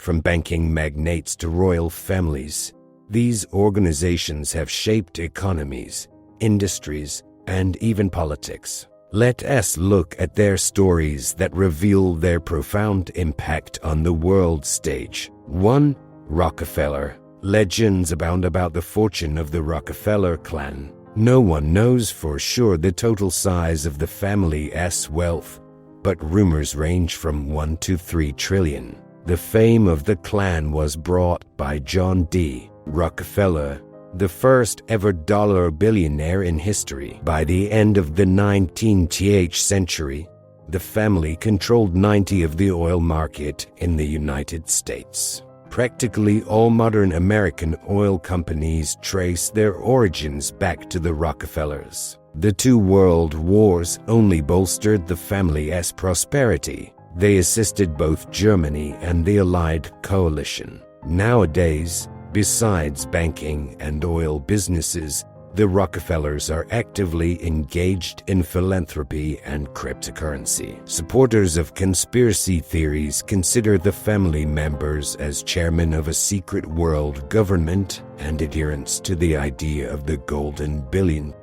From banking magnates to royal families, these organizations have shaped economies, industries, and even politics. Let us look at their stories that reveal their profound impact on the world stage. 1. Rockefeller. Legends abound about the fortune of the Rockefeller clan. No one knows for sure the total size of the family's wealth, but rumors range from 1 to 3 trillion. The fame of the clan was brought by John D. Rockefeller, the first ever dollar billionaire in history. By the end of the 19th century, the family controlled 90% of the oil market in the United States. Practically all modern American oil companies trace their origins back to the Rockefellers. The 2 world wars only bolstered the family's prosperity. They assisted both Germany and the Allied coalition. Nowadays, besides banking and oil businesses, the Rockefellers are actively engaged in philanthropy and cryptocurrency. Supporters of conspiracy theories consider the family members as chairmen of a secret world government and adherents to the idea of the golden billion.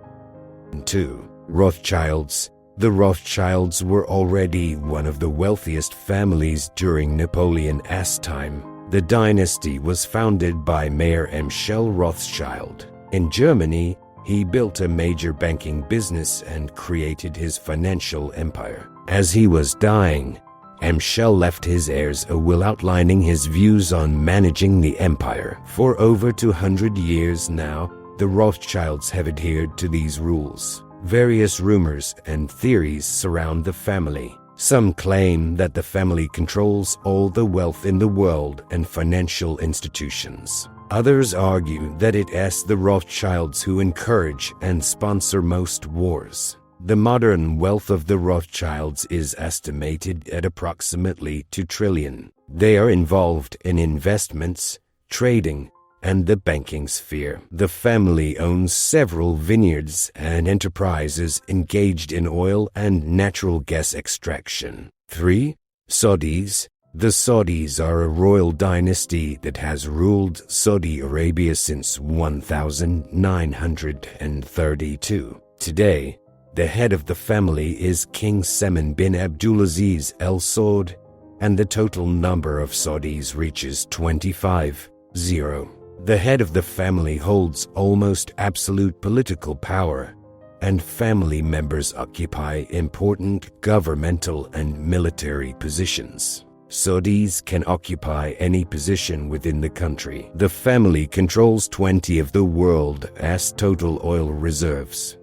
2. Rothschilds. The Rothschilds were already one of the wealthiest families during Napoleon's time. The dynasty was founded by Mayer Michel Rothschild. In Germany, he built a major banking business and created his financial empire. As he was dying, Michel left his heirs a will outlining his views on managing the empire. For over 200 years now, the Rothschilds have adhered to these rules. Various rumors and theories surround the family. Some claim that the family controls all the wealth in the world and financial institutions. Others argue that it is the Rothschilds who encourage and sponsor most wars. The modern wealth of the Rothschilds is estimated at approximately 2 trillion. They are involved in investments, trading, and the banking sphere. The family owns several vineyards and enterprises engaged in oil and natural gas extraction. 3. Saudis. The Saudis are a royal dynasty that has ruled Saudi Arabia since 1932. Today, the head of the family is King Salman bin Abdulaziz Al Saud, and the total number of Saudis reaches 25. The head of the family holds almost absolute political power, and family members occupy important governmental and military positions. Saudis can occupy any position within the country. The family controls 20% of the world's total oil reserves.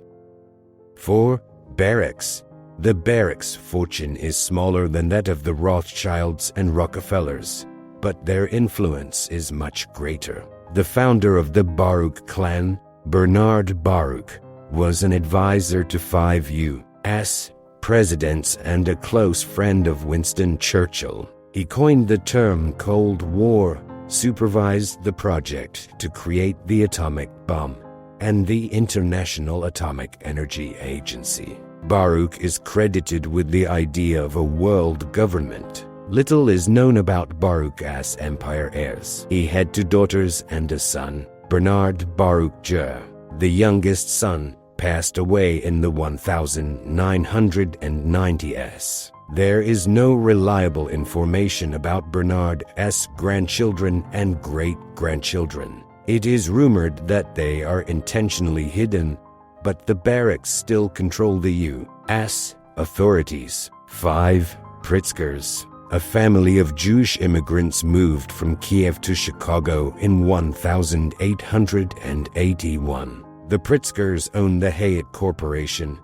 4. Barracks. The Barracks' fortune is smaller than that of the Rothschilds and Rockefellers, but their influence is much greater. The founder of the Baruch clan, Bernard Baruch, was an advisor to 5 U.S. presidents and a close friend of Winston Churchill. He coined the term Cold War, supervised the project to create the atomic bomb, and the International Atomic Energy Agency. Baruch is credited with the idea of a world government. Little is known about Baruch's empire heirs. He had 2 daughters and a son, Bernard Baruch Jr. The youngest son passed away in the 1990s. There is no reliable information about Bernard's grandchildren and great-grandchildren. It is rumored that they are intentionally hidden, but the Barracks still control the U.S. authorities. 5. Pritzkers. A family of Jewish immigrants moved from Kiev to Chicago in 1881. The Pritzkers own the Hyatt Corporation,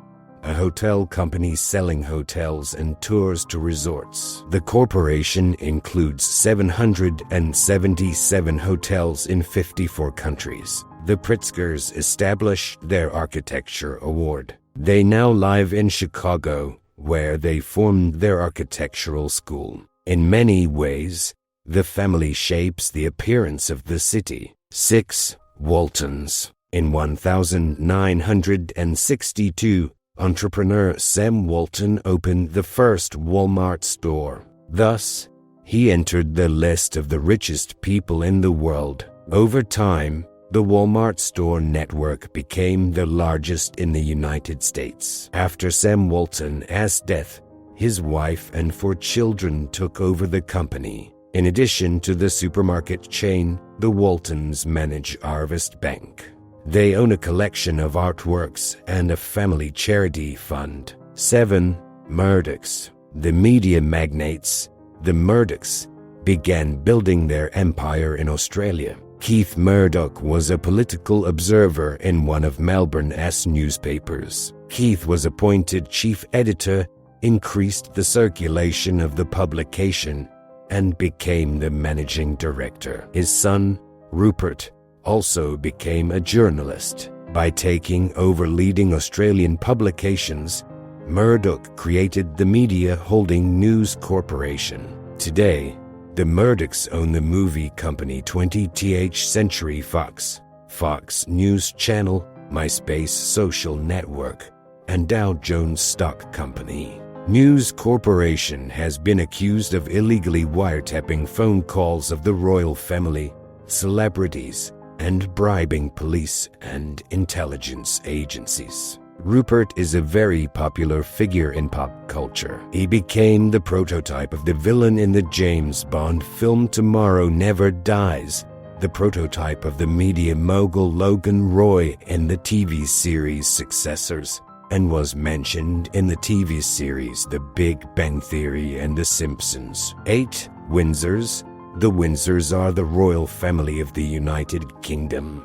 a hotel company selling hotels and tours to resorts. The corporation includes 777 hotels in 54 countries. The Pritzkers established their architecture award. They now live in Chicago, where they formed their architectural school. In many ways, the family shapes the appearance of the city. 6. Waltons. In 1962, entrepreneur Sam Walton opened the first Walmart store. Thus, he entered the list of the richest people in the world. Over time, the Walmart store network became the largest in the United States. After Sam Walton's death, his wife and 4 children took over the company. In addition to the supermarket chain, the Waltons manage Harvest Bank. They own a collection of artworks and a family charity fund. 7. Murdochs. The media magnates, the Murdochs, began building their empire in Australia. Keith Murdoch was a political observer in one of Melbourne's newspapers. Keith was appointed chief editor, increased the circulation of the publication, and became the managing director. His son, Rupert, also became a journalist. By taking over leading Australian publications, Murdoch created the media holding News Corporation. Today, the Murdochs own the movie company 20th Century Fox, Fox News Channel, MySpace social network, and Dow Jones Stock Company. News Corporation has been accused of illegally wiretapping phone calls of the royal family, celebrities, and bribing police and intelligence agencies. Rupert is a very popular figure in pop culture. He became the prototype of the villain in the James Bond film Tomorrow Never Dies, the prototype of the media mogul Logan Roy in the TV series Successors, and was mentioned in the TV series The Big Bang Theory and The Simpsons. 8. Windsors. The Windsors are the royal family of the United Kingdom.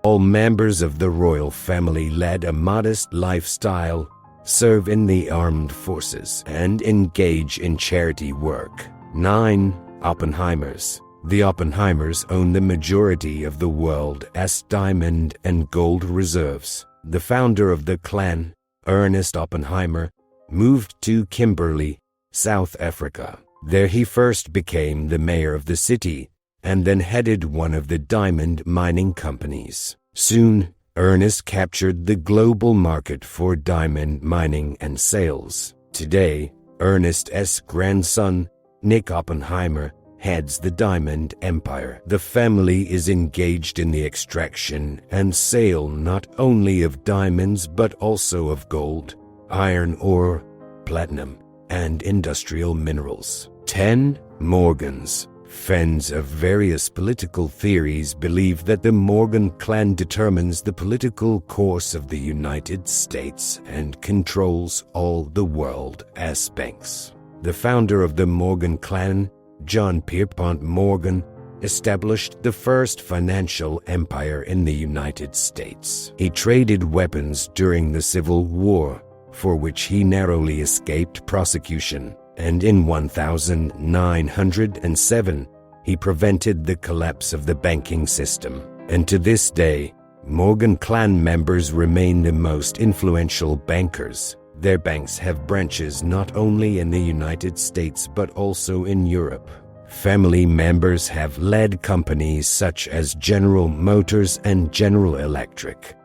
All members of the royal family led a modest lifestyle, serve in the armed forces, and engage in charity work. 9. Oppenheimers. The Oppenheimers own the majority of the world's diamond and gold reserves. The founder of the clan, Ernest Oppenheimer, moved to Kimberley, South Africa. There he first became the mayor of the city, and then headed one of the diamond mining companies. Soon, Ernest captured the global market for diamond mining and sales. Today, Ernest's grandson, Nick Oppenheimer, heads the diamond empire. The family is engaged in the extraction and sale not only of diamonds but also of gold, iron ore, platinum, and industrial minerals. 10. Morgans. Fans of various political theories believe that the Morgan clan determines the political course of the United States and controls all the world's banks. The founder of the Morgan clan, John Pierpont Morgan, established the first financial empire in the United States. He traded weapons during the Civil War, for which he narrowly escaped prosecution, and in 1907, he prevented the collapse of the banking system. And to this day, Morgan clan members remain the most influential bankers. Their banks have branches not only in the United States but also in Europe. Family members have led companies such as General Motors and General Electric.